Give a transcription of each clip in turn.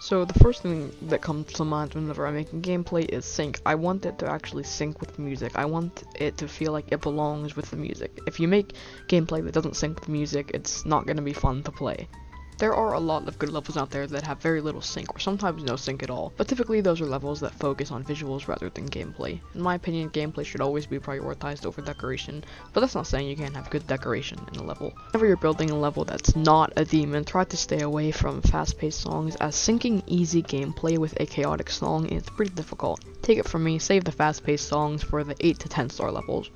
So the first thing that comes to mind whenever I make a gameplay is sync. I want it to actually sync with the music. I want it to feel like it belongs with the music. If you make gameplay that doesn't sync with the music, it's not going to be fun to play. There are a lot of good levels out there that have very little sync, or sometimes no sync at all, but typically those are levels that focus on visuals rather than gameplay. In my opinion, gameplay should always be prioritized over decoration, but that's not saying you can't have good decoration in a level. Whenever you're building a level that's not a demon, try to stay away from fast-paced songs, as syncing easy gameplay with a chaotic song is pretty difficult. Take it from me, save the fast-paced songs for the 8 to 10 star levels.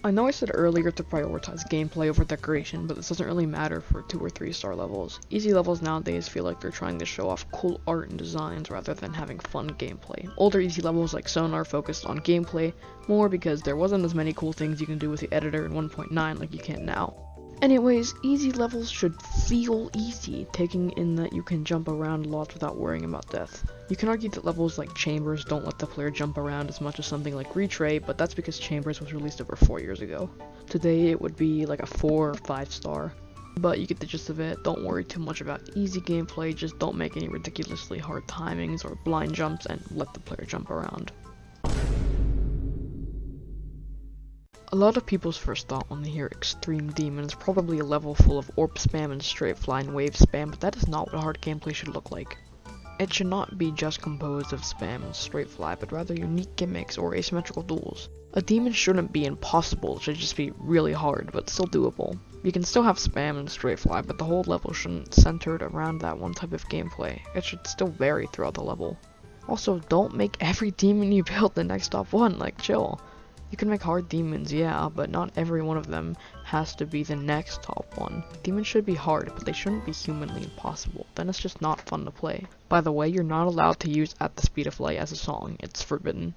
I know I said earlier to prioritize gameplay over decoration, but this doesn't really matter for 2 or 3 star levels. Easy levels nowadays feel like they're trying to show off cool art and designs rather than having fun gameplay. Older easy levels like Sonar focused on gameplay more because there wasn't as many cool things you can do with the editor in 1.9 like you can now. Anyways, easy levels should feel easy, taking in that you can jump around a lot without worrying about death. You can argue that levels like Chambers don't let the player jump around as much as something like Retray, but that's because Chambers was released over 4 years ago. Today it would be like a 4 or 5 star. But you get the gist of it. Don't worry too much about easy gameplay, just don't make any ridiculously hard timings or blind jumps and let the player jump around. A lot of people's first thought when they hear Extreme Demon is probably a level full of orb spam and straight flying wave spam, but that is not what hard gameplay should look like. It should not be just composed of spam and straight fly, but rather unique gimmicks or asymmetrical duels. A demon shouldn't be impossible, it should just be really hard, but still doable. You can still have spam and straight fly, but the whole level shouldn't centered around that one type of gameplay. It should still vary throughout the level. Also, don't make every demon you build the next top one, like chill. You can make hard demons, yeah, but not every one of them has to be the next top one. Demons should be hard, but they shouldn't be humanly impossible. Then it's just not fun to play. By the way, you're not allowed to use At the Speed of Light as a song. It's forbidden.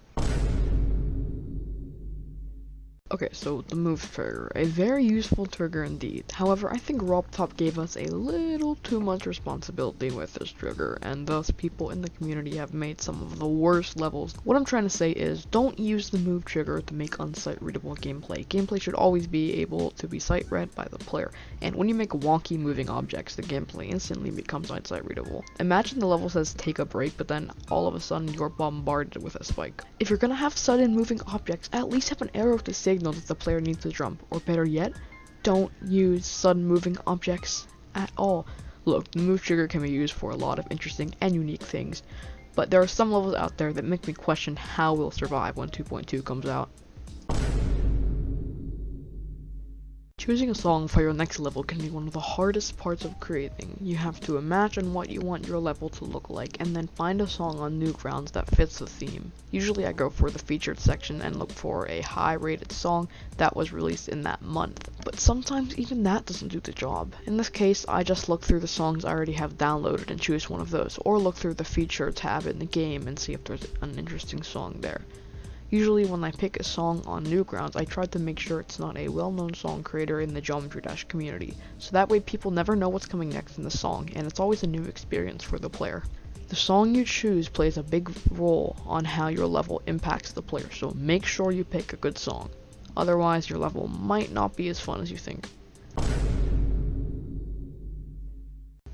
Okay, so the move trigger, a very useful trigger indeed. However, I think RobTop gave us a little too much responsibility with this trigger, and thus people in the community have made some of the worst levels. What I'm trying to say is, don't use the move trigger to make unsight readable gameplay. Gameplay should always be able to be sight read by the player, and when you make wonky moving objects, the gameplay instantly becomes unsight readable. Imagine the level says take a break, but then all of a sudden you're bombarded with a spike. If you're gonna have sudden moving objects, at least have an arrow to signal that the player needs to jump, or better yet, don't use sudden moving objects at all. Look, the move trigger can be used for a lot of interesting and unique things, but there are some levels out there that make me question how we'll survive when 2.2 comes out. Choosing a song for your next level can be one of the hardest parts of creating. You have to imagine what you want your level to look like, and then find a song on Newgrounds that fits the theme. Usually I go for the featured section and look for a high rated song that was released in that month, but sometimes even that doesn't do the job. In this case, I just look through the songs I already have downloaded and choose one of those, or look through the feature tab in the game and see if there's an interesting song there. Usually when I pick a song on Newgrounds, I try to make sure it's not a well-known song creator in the Geometry Dash community, so that way people never know what's coming next in the song, and it's always a new experience for the player. The song you choose plays a big role on how your level impacts the player, so make sure you pick a good song. Otherwise, your level might not be as fun as you think.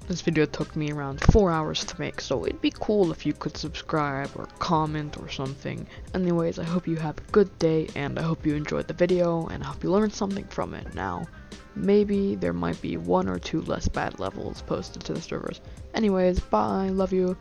This video took me around 4 hours to make, so it'd be cool if you could subscribe or comment or something. Anyways, I hope you have a good day, and I hope you enjoyed the video, and I hope you learned something from it. Now, maybe there might be 1 or 2 less bad levels posted to the servers. Anyways, bye, love you.